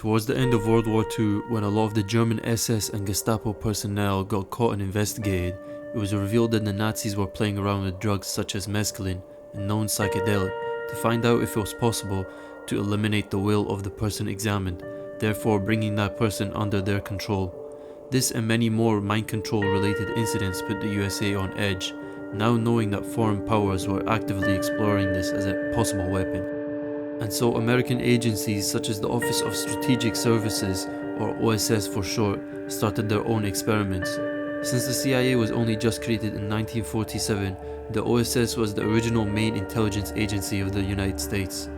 Towards the end of World War II, when a lot of the German SS and Gestapo personnel got caught and investigated, it was revealed that the Nazis were playing around with drugs such as mescaline, a known psychedelic, to find out if it was possible to eliminate the will of the person examined, therefore bringing that person under their control. This and many more mind control related incidents put the USA on edge, now knowing that foreign powers were actively exploring this as a possible weapon. And so American agencies such as the Office of Strategic Services, or OSS for short, started their own experiments. Since the CIA was only just created in 1947, the OSS was the original main intelligence agency of the United States.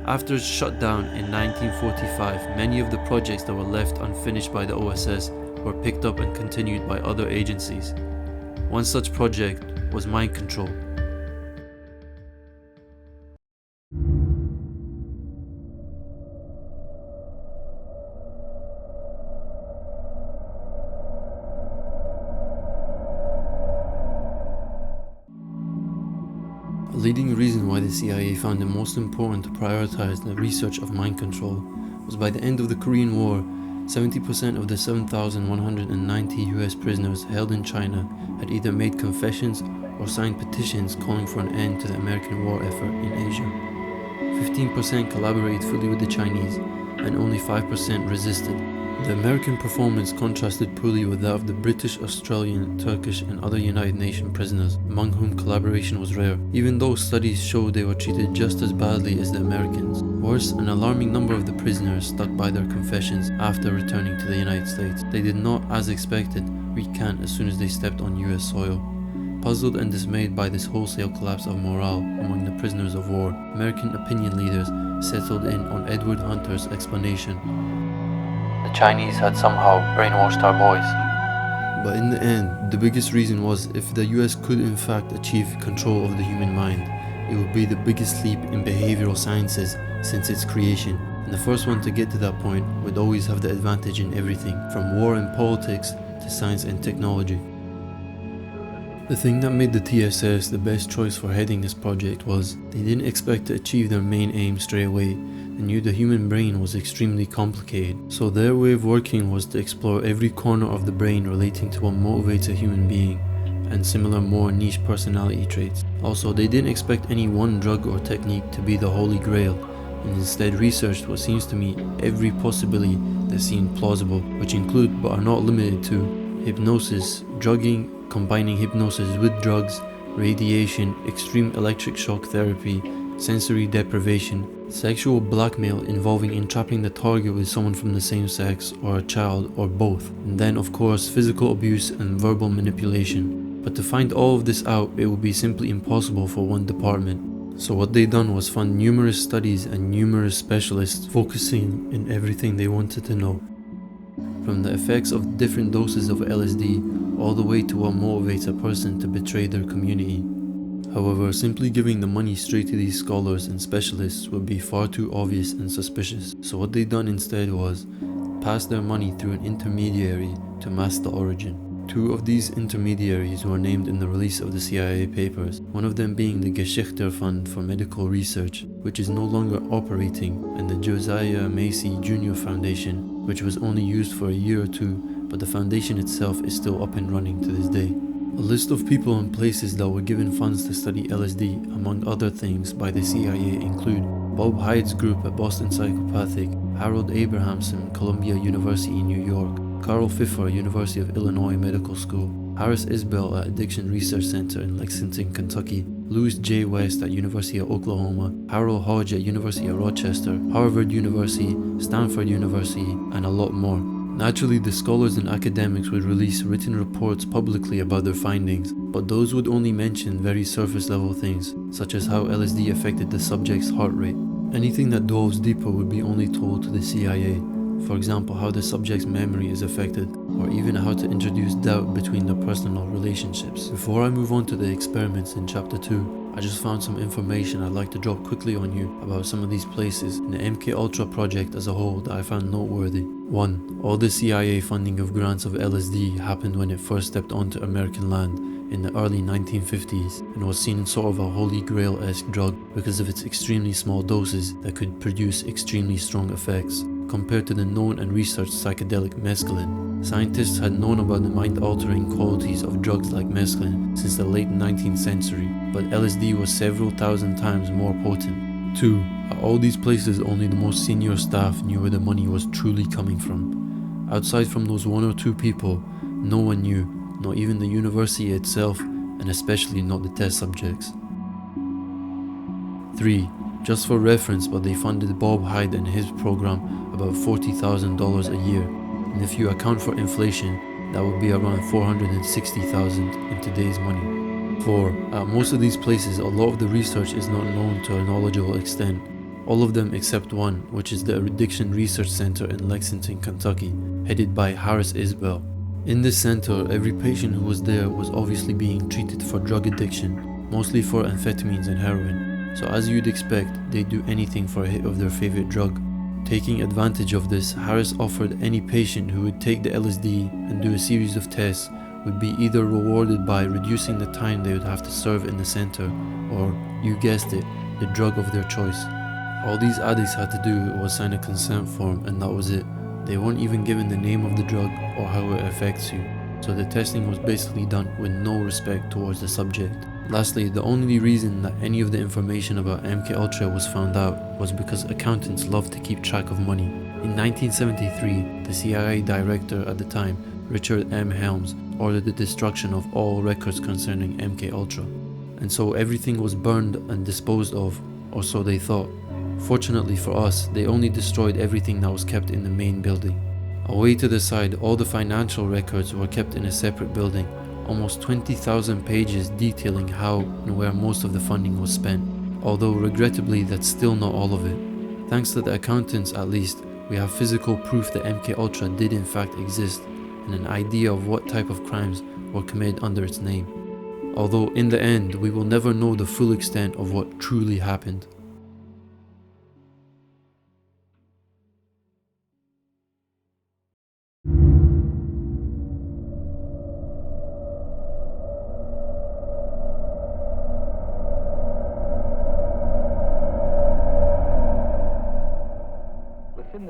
After its shutdown in 1945, many of the projects that were left unfinished by the OSS were picked up and continued by other agencies. One such project was mind control. A leading reason why the CIA found it most important to prioritize the research of mind control was by the end of the Korean War, 70% of the 7,190 US prisoners held in China had either made confessions or signed petitions calling for an end to the American war effort in Asia. 15% collaborated fully with the Chinese, and only 5% resisted. The American performance contrasted poorly with that of the British, Australian, Turkish and other United Nations prisoners, among whom collaboration was rare, even though studies showed they were treated just as badly as the Americans. Worse, an alarming number of the prisoners stuck by their confessions after returning to the United States. They did not, as expected, recant as soon as they stepped on US soil. Puzzled and dismayed by this wholesale collapse of morale among the prisoners of war, American opinion leaders settled in on Edward Hunter's explanation. The Chinese had somehow brainwashed our boys. But in the end, the biggest reason was if the US could in fact achieve control of the human mind, it would be the biggest leap in behavioral sciences since its creation. And the first one to get to that point would always have the advantage in everything, from war and politics to science and technology. The thing that made the TSS the best choice for heading this project was they didn't expect to achieve their main aim straight away. They knew the human brain was extremely complicated, so their way of working was to explore every corner of the brain relating to what motivates a human being, and similar more niche personality traits. Also, they didn't expect any one drug or technique to be the holy grail, and instead researched what seems to me every possibility that seemed plausible, which include but are not limited to hypnosis, drugging, combining hypnosis with drugs, radiation, extreme electric shock therapy, sensory deprivation, sexual blackmail involving entrapping the target with someone from the same sex or a child or both, and then of course physical abuse and verbal manipulation. But to find all of this out, it would be simply impossible for one department. So what they done was fund numerous studies and numerous specialists focusing in everything they wanted to know. From the effects of different doses of LSD all the way to what motivates a person to betray their community. However, simply giving the money straight to these scholars and specialists would be far too obvious and suspicious. So what they done instead was pass their money through an intermediary to mask the origin. Two of these intermediaries were named in the release of the CIA papers, one of them being the Geschichte Fund for Medical Research, which is no longer operating, and the Josiah Macy Jr. Foundation, which was only used for a year or two, but the foundation itself is still up and running to this day. A list of people and places that were given funds to study LSD, among other things, by the CIA include Bob Hyde's group at Boston Psychopathic, Harold Abrahamson, Columbia University in New York, Carl Pfiffer, University of Illinois Medical School, Harris Isbell at Addiction Research Center in Lexington, Kentucky, Louis J. West at University of Oklahoma, Harold Hodge at University of Rochester, Harvard University, Stanford University, and a lot more. Naturally, the scholars and academics would release written reports publicly about their findings, but those would only mention very surface level things, such as how LSD affected the subject's heart rate. Anything that delves deeper would be only told to the CIA. For example, how the subject's memory is affected, or even how to introduce doubt between their personal relationships. Before I move on to the experiments in chapter 2, I just found some information I'd like to drop quickly on you about some of these places in the MKUltra project as a whole that I found noteworthy. 1. All the CIA funding of grants of LSD happened when it first stepped onto American land in the early 1950s and was seen as sort of a holy grail-esque drug because of its extremely small doses that could produce extremely strong effects. compared to the known and researched psychedelic mescaline. Scientists had known about the mind-altering qualities of drugs like mescaline since the late 19th century, but LSD was several thousand times more potent. 2. At all these places, only the most senior staff knew where the money was truly coming from. Outside from those 1 or 2 people, no one knew, not even the university itself, and especially not the test subjects. 3. Just for reference, but they funded Bob Hyde and his program about $40,000 a year, and if you account for inflation, that would be around $460,000 in today's money. 4. At most of these places, a lot of the research is not known to a knowledgeable extent. All of them except one, which is the Addiction Research Center in Lexington, Kentucky, headed by Harris Isbell. In this center, every patient who was there was obviously being treated for drug addiction, mostly for amphetamines and heroin. So as you'd expect, they'd do anything for a hit of their favorite drug. Taking advantage of this, Harris offered any patient who would take the LSD and do a series of tests would be either rewarded by reducing the time they would have to serve in the center, or, you guessed it, the drug of their choice. All these addicts had to do was sign a consent form, and that was it. They weren't even given the name of the drug or how it affects you, so the testing was basically done with no respect towards the subject. Lastly, the only reason that any of the information about MKUltra was found out was because accountants love to keep track of money. In 1973, the CIA director at the time, Richard M. Helms, ordered the destruction of all records concerning MKUltra, and so everything was burned and disposed of, or so they thought. Fortunately for us, they only destroyed everything that was kept in the main building. Away to the side, all the financial records were kept in a separate building, almost 20,000 pages detailing how and where most of the funding was spent, although regrettably that's still not all of it. Thanks to the accountants at least, we have physical proof that MKUltra did in fact exist, and an idea of what type of crimes were committed under its name. Although in the end, we will never know the full extent of what truly happened.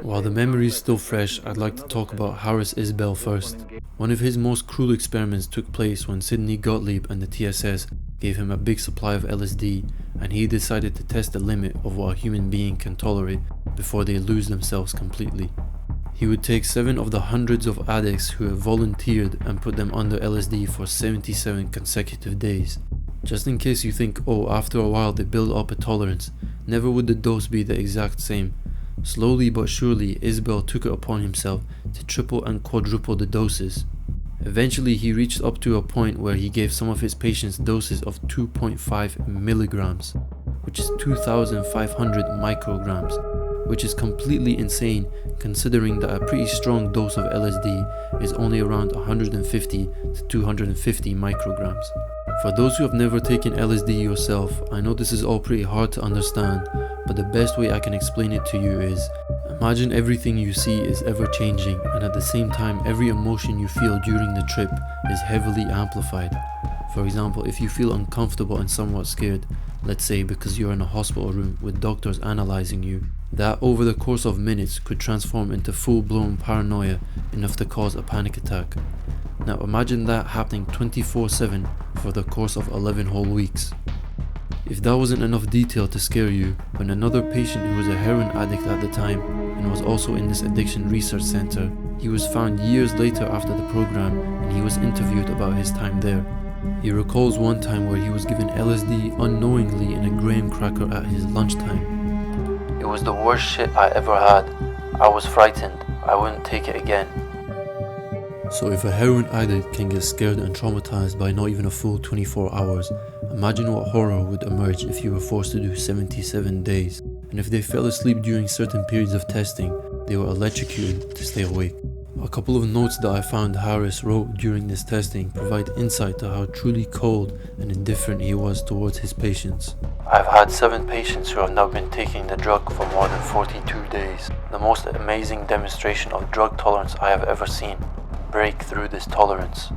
While the memory is still fresh, I'd like to talk about Harris Isbell first. One of his most cruel experiments took place when Sidney Gottlieb and the TSS gave him a big supply of LSD, and he decided to test the limit of what a human being can tolerate before they lose themselves completely. He would take 7 of the hundreds of addicts who have volunteered and put them under LSD for 77 consecutive days. Just in case you think, oh, after a while they build up a tolerance, never would the dose be the exact same. Slowly but surely, Isbell took it upon himself to triple and quadruple the doses. Eventually, he reached up to a point where he gave some of his patients doses of 2.5 milligrams, which is 2,500 micrograms, which is completely insane considering that a pretty strong dose of LSD is only around 150 to 250 micrograms. For those who have never taken LSD yourself, I know this is all pretty hard to understand, but the best way I can explain it to you is, imagine everything you see is ever changing, and at the same time every emotion you feel during the trip is heavily amplified. For example, if you feel uncomfortable and somewhat scared, let's say because you're in a hospital room with doctors analyzing you, that over the course of minutes could transform into full-blown paranoia enough to cause a panic attack. Now imagine that happening 24/7 for the course of 11 whole weeks. If that wasn't enough detail to scare you, when another patient who was a heroin addict at the time and was also in this addiction research center, he was found years later after the program and he was interviewed about his time there. He recalls one time where he was given LSD unknowingly in a graham cracker at his lunchtime. It was the worst shit I ever had. I was frightened. I wouldn't take it again. So if a heroin addict can get scared and traumatized by not even a full 24 hours, imagine what horror would emerge if you were forced to do 77 days. And if they fell asleep during certain periods of testing, they were electrocuted to stay awake. A couple of notes that I found Harris wrote during this testing provide insight to how truly cold and indifferent he was towards his patients. I've had 7 patients who have now been taking the drug for more than 42 days. The most amazing demonstration of drug tolerance I have ever seen. Break through this tolerance.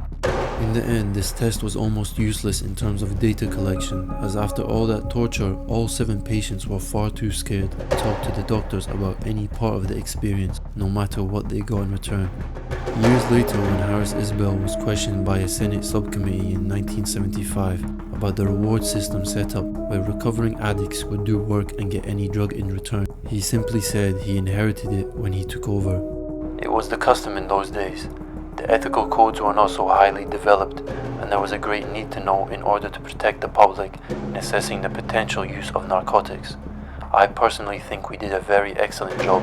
In the end, this test was almost useless in terms of data collection, as after all that torture, all 7 patients were far too scared to talk to the doctors about any part of the experience, no matter what they got in return. Years later, when Harris Isbell was questioned by a Senate subcommittee in 1975 about the reward system set up where recovering addicts would do work and get any drug in return, he simply said he inherited it when he took over. It was the custom in those days. The ethical codes were not so highly developed, and there was a great need to know in order to protect the public in assessing the potential use of narcotics. I personally think we did a very excellent job.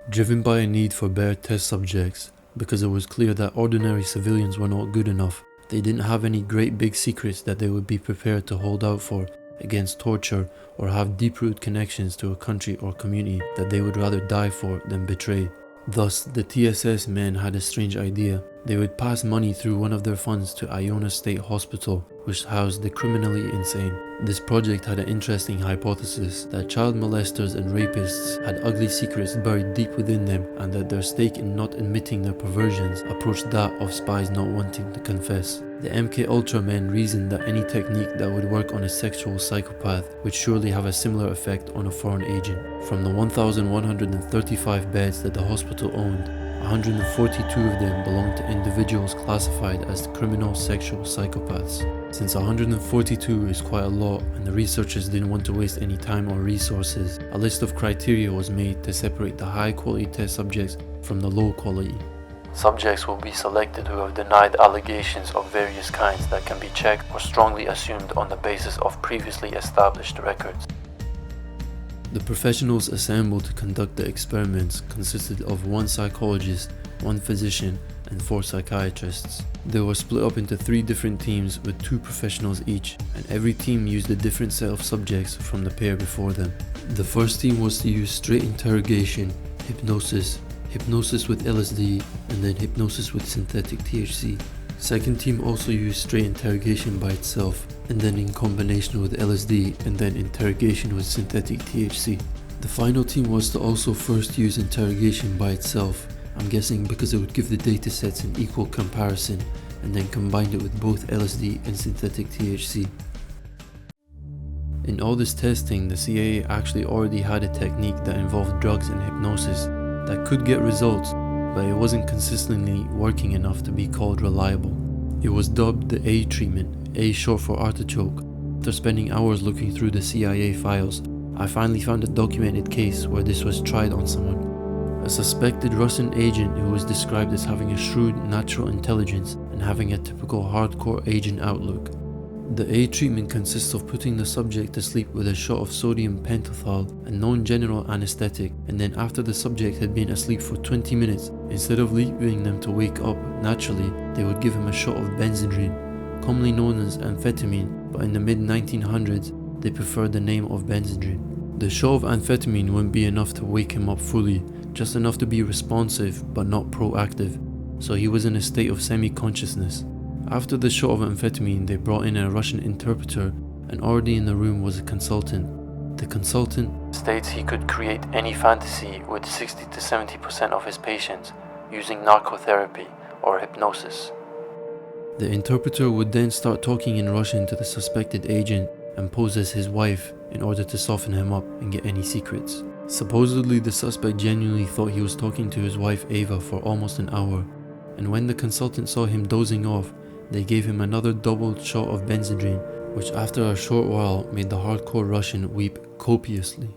Driven by a need for bare test subjects, because it was clear that ordinary civilians were not good enough, they didn't have any great big secrets that they would be prepared to hold out for against torture or have deep-rooted connections to a country or community that they would rather die for than betray. Thus, the TSS men had a strange idea. They would pass money through one of their funds to Ionia State Hospital, which housed the criminally insane. This project had an interesting hypothesis that child molesters and rapists had ugly secrets buried deep within them, and that their stake in not admitting their perversions approached that of spies not wanting to confess. The MK Ultra men reasoned that any technique that would work on a sexual psychopath would surely have a similar effect on a foreign agent. From the 1,135 beds that the hospital owned, 142 of them belonged to individuals classified as criminal sexual psychopaths. Since 142 is quite a lot and the researchers didn't want to waste any time or resources, a list of criteria was made to separate the high quality test subjects from the low quality. Subjects will be selected who have denied allegations of various kinds that can be checked or strongly assumed on the basis of previously established records. The professionals assembled to conduct the experiments consisted of 1 psychologist, 1 physician, and 4 psychiatrists. They were split up into 3 different teams with 2 professionals each, and every team used a different set of subjects from the pair before them. The first team was to use straight interrogation, hypnosis, hypnosis with LSD, and then hypnosis with synthetic THC. Second team also used straight interrogation by itself, and then in combination with LSD, and then interrogation with synthetic THC. The final team was to also first use interrogation by itself, I'm guessing because it would give the datasets an equal comparison, and then combined it with both LSD and synthetic THC. In all this testing, the CIA actually already had a technique that involved drugs and hypnosis that could get results, but it wasn't consistently working enough to be called reliable. It was dubbed the A treatment, A short for artichoke. After spending hours looking through the CIA files, I finally found a documented case where this was tried on someone. A suspected Russian agent who was described as having a shrewd natural intelligence and having a typical hardcore agent outlook. The A treatment consists of putting the subject to sleep with a shot of sodium pentothal, a known general anesthetic, and then after the subject had been asleep for 20 minutes, instead of leaving them to wake up naturally, they would give him a shot of benzodrine, commonly known as amphetamine, but in the mid-1900s, they preferred the name of benzodrine. The shot of amphetamine wouldn't be enough to wake him up fully, just enough to be responsive but not proactive, so he was in a state of semi-consciousness. After the shot of amphetamine, they brought in a Russian interpreter, and already in the room was a consultant. The consultant states he could create any fantasy with 60 to 70% of his patients using narcotherapy or hypnosis. The interpreter would then start talking in Russian to the suspected agent and pose as his wife in order to soften him up and get any secrets. Supposedly, the suspect genuinely thought he was talking to his wife Ava for almost an hour, and when the consultant saw him dozing off, they gave him another double shot of benzodrine, which after a short while made the hardcore Russian weep copiously.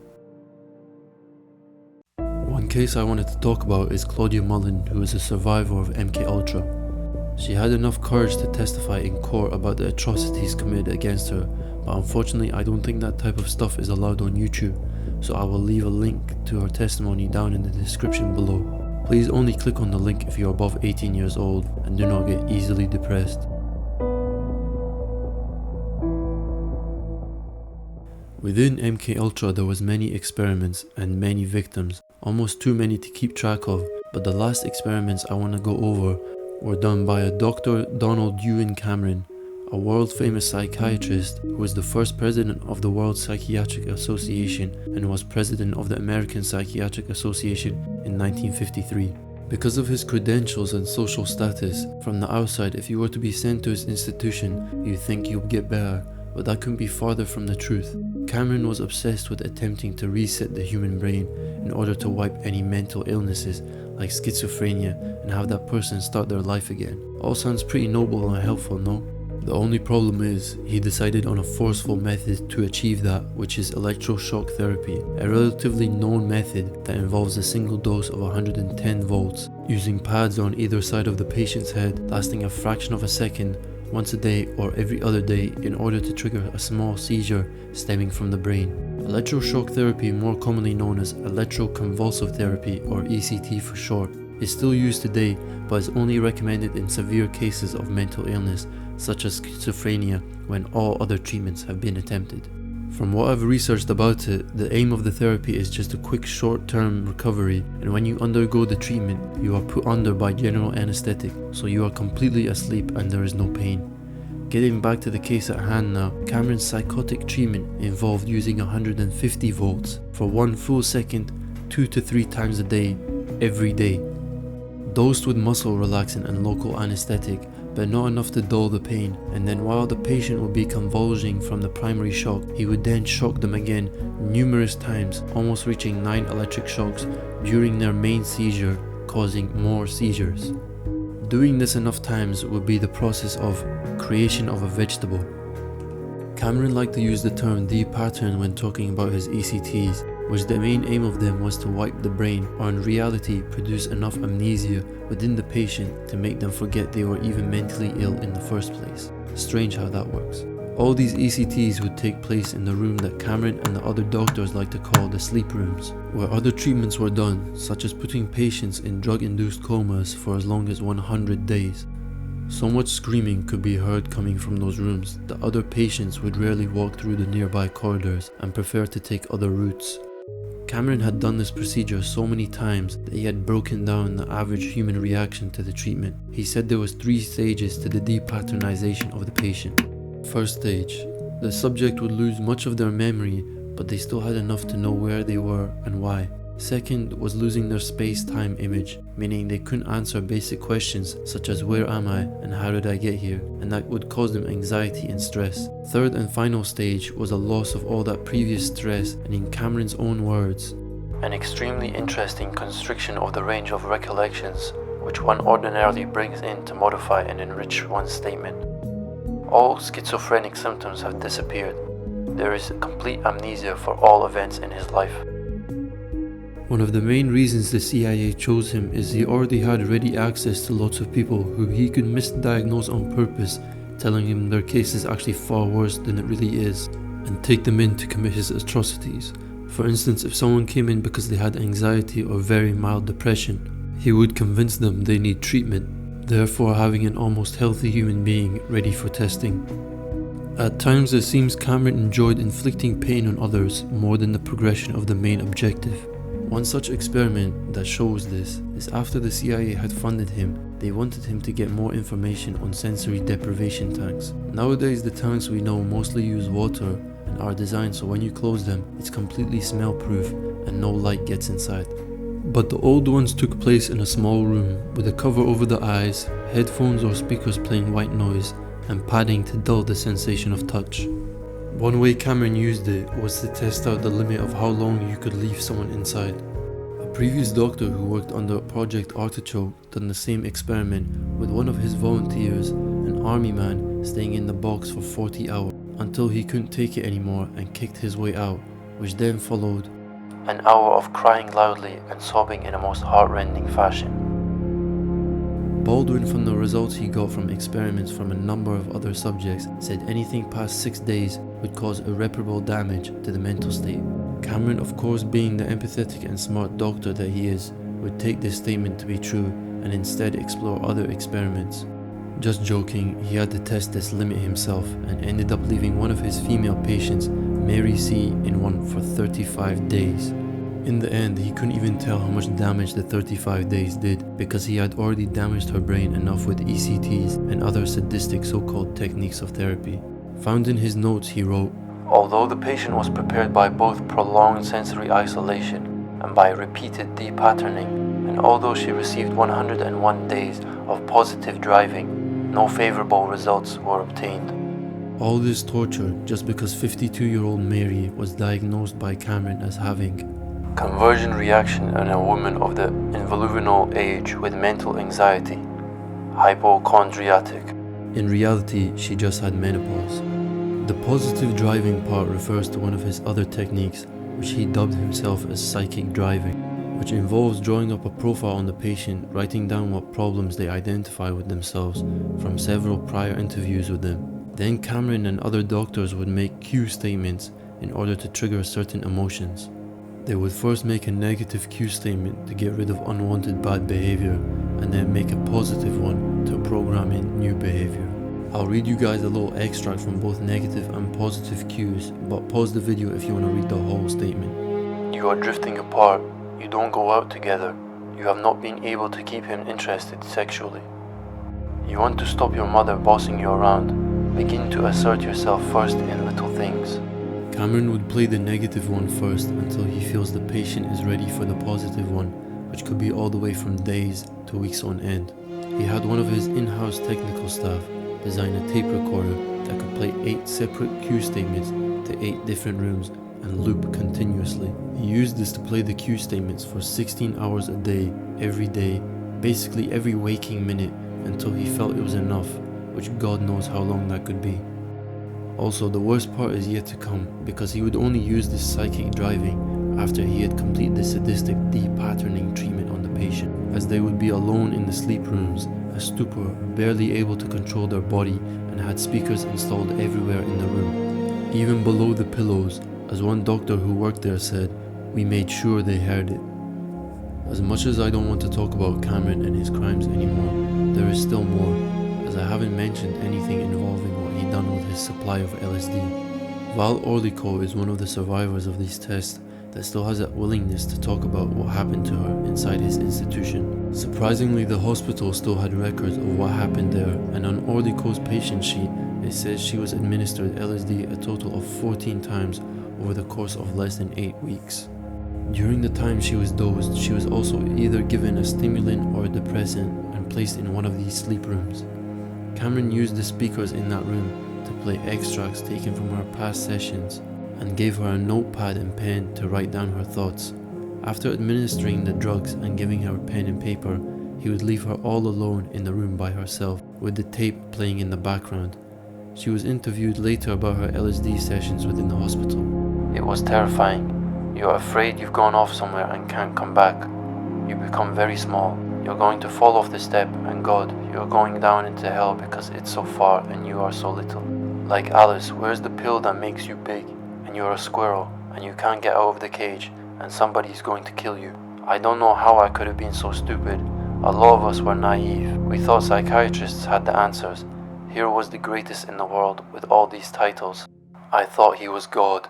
One case I wanted to talk about is Claudia Mullen, who is a survivor of MKUltra. She had enough courage to testify in court about the atrocities committed against her, but unfortunately I don't think that type of stuff is allowed on YouTube, so I will leave a link to her testimony down in the description below. Please only click on the link if you are above 18 years old and do not get easily depressed. Within MKUltra there was many experiments and many victims, almost too many to keep track of, but the last experiments I want to go over were done by a Dr. Donald Ewan Cameron, a world famous psychiatrist who was the first president of the World Psychiatric Association and was president of the American Psychiatric Association in 1953. Because of his credentials and social status, from the outside, if you were to be sent to his institution, you'd think you'd get better, but that couldn't be farther from the truth. Cameron was obsessed with attempting to reset the human brain in order to wipe any mental illnesses like schizophrenia and have that person start their life again. All sounds pretty noble and helpful, no? The only problem is, he decided on a forceful method to achieve that, which is electroshock therapy, a relatively known method that involves a single dose of 110 volts, using pads on either side of the patient's head, lasting a fraction of a second, once a day or every other day, in order to trigger a small seizure stemming from the brain. Electroshock therapy, more commonly known as electroconvulsive therapy or ECT for short, is still used today but is only recommended in severe cases of mental illness such as schizophrenia when all other treatments have been attempted. From what I've researched about it, the aim of the therapy is just a quick short-term recovery, and when you undergo the treatment, you are put under by general anesthetic, so you are completely asleep and there is no pain. Getting back to the case at hand now, Cameron's psychotic treatment involved using 150 volts for 1 full second, 2 to 3 times a day, every day. Dosed with muscle relaxant and local anesthetic, but not enough to dull the pain, and then while the patient would be convulsing from the primary shock, he would then shock them again numerous times, almost reaching 9 electric shocks during their main seizure, causing more seizures. Doing this enough times would be the process of creation of a vegetable. Cameron liked to use the term de-pattern when talking about his ECTs, which the main aim of them was to wipe the brain, or in reality produce enough amnesia within the patient to make them forget they were even mentally ill in the first place. Strange how that works. All these ECTs would take place in the room that Cameron and the other doctors like to call the sleep rooms, where other treatments were done, such as putting patients in drug-induced comas for as long as 100 days. So much screaming could be heard coming from those rooms that other patients would rarely walk through the nearby corridors and prefer to take other routes. Cameron had done this procedure so many times that he had broken down the average human reaction to the treatment. He said there was 3 stages to the depatternization of the patient. First stage, the subject would lose much of their memory, but they still had enough to know where they were and why. Second was losing their space-time image, meaning they couldn't answer basic questions such as where am I and how did I get here, and that would cause them anxiety and stress. Third and final stage was a loss of all that previous stress, and in Cameron's own words, an extremely interesting constriction of the range of recollections which one ordinarily brings in to modify and enrich one's statement. All schizophrenic symptoms have disappeared. There is complete amnesia for all events in his life. One of the main reasons the CIA chose him is he already had ready access to lots of people who he could misdiagnose on purpose, telling him their case is actually far worse than it really is, and take them in to commit his atrocities. For instance, if someone came in because they had anxiety or very mild depression, he would convince them they need treatment, therefore having an almost healthy human being ready for testing. At times it seems Cameron enjoyed inflicting pain on others more than the progression of the main objective. One such experiment that shows this is after the CIA had funded him, they wanted him to get more information on sensory deprivation tanks. Nowadays the tanks we know mostly use water and are designed so when you close them, it's completely smell proof and no light gets inside. But the old ones took place in a small room with a cover over the eyes, headphones or speakers playing white noise, and padding to dull the sensation of touch. One way Cameron used it was to test out the limit of how long you could leave someone inside. A previous doctor who worked under Project Artichoke done the same experiment with one of his volunteers, an army man, staying in the box for 40 hours until he couldn't take it anymore and kicked his way out, which then followed an hour of crying loudly and sobbing in a most heart-rending fashion. Baldwin, from the results he got from experiments from a number of other subjects, said anything past 6 days would cause irreparable damage to the mental state. Cameron, of course, being the empathetic and smart doctor that he is, would take this statement to be true and instead explore other experiments. Just joking, he had to test this limit himself and ended up leaving one of his female patients, Mary C., in one for 35 days. In the end, he couldn't even tell how much damage the 35 days did because he had already damaged her brain enough with ECTs and other sadistic so-called techniques of therapy. Found in his notes, he wrote, although the patient was prepared by both prolonged sensory isolation and by repeated depatterning, and although she received 101 days of positive driving, no favorable results were obtained. All this torture just because 52-year-old Mary was diagnosed by Cameron as having conversion reaction in a woman of the involutional age with mental anxiety, hypochondriatic. In reality, she just had menopause. The positive driving part refers to one of his other techniques, which he dubbed himself as psychic driving, which involves drawing up a profile on the patient, writing down what problems they identify with themselves from several prior interviews with them. Then Cameron and other doctors would make cue statements in order to trigger certain emotions. They would first make a negative cue statement to get rid of unwanted bad behavior, and then make a positive one to program in new behavior. I'll read you guys a little extract from both negative and positive cues, but pause the video if you want to read the whole statement. You are drifting apart. You don't go out together. You have not been able to keep him interested sexually. You want to stop your mother bossing you around. Begin to assert yourself first in little things. Cameron would play the negative one first until he feels the patient is ready for the positive one, which could be all the way from days to weeks on end. He had one of his in-house technical staff design a tape recorder that could play 8 separate cue statements to 8 different rooms and loop continuously. He used this to play the cue statements for 16 hours a day, every day, basically every waking minute, until he felt it was enough, which God knows how long that could be. Also, the worst part is yet to come, because he would only use this psychic driving after he had completed the sadistic de-patterning treatment on the patient, as they would be alone in the sleep rooms, a stupor, barely able to control their body, and had speakers installed everywhere in the room, even below the pillows, as one doctor who worked there said, "We made sure they heard it." As much as I don't want to talk about Cameron and his crimes anymore, there is still more, as I haven't mentioned anything involving what he done with his supply of LSD. Val Orlico is one of the survivors of these tests that still has a willingness to talk about what happened to her inside his institution. Surprisingly, the hospital still had records of what happened there, and on Orlico's patient sheet, it says she was administered LSD a total of 14 times over the course of less than 8 weeks. During the time she was dosed, she was also either given a stimulant or a depressant and placed in one of these sleep rooms. Cameron used the speakers in that room to play extracts taken from her past sessions and gave her a notepad and pen to write down her thoughts. After administering the drugs and giving her pen and paper, he would leave her all alone in the room by herself with the tape playing in the background. She was interviewed later about her LSD sessions within the hospital. It was terrifying. You are afraid you've gone off somewhere and can't come back. You become very small. You're going to fall off the step, and God, you're going down into hell because it's so far and you are so little. Like Alice, where's the pill that makes you big? And you're a squirrel, and you can't get out of the cage, and somebody's going to kill you. I don't know how I could have been so stupid. A lot of us were naive. We thought psychiatrists had the answers. Here was the greatest in the world with all these titles. I thought he was God.